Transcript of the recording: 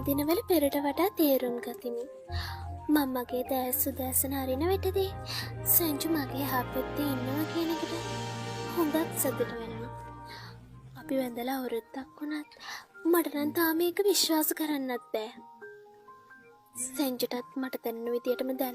දිනවල පෙරට වඩා තේරුම් ගතිමි. මම මගේ දැස් සුදෑසන අරින වෙටදී සැංජු මගේ හපෙත්තේ ඉන්නවා කියන එකට හොඟක් සතුට වෙනවා. අපි වැඳලා අවුරුද්දක් වුණත් මට නම් තාම ඒක විශ්වාස කරන්නත් බෑ. සැංජුටත් මට දැනෙන විදියටම දැන්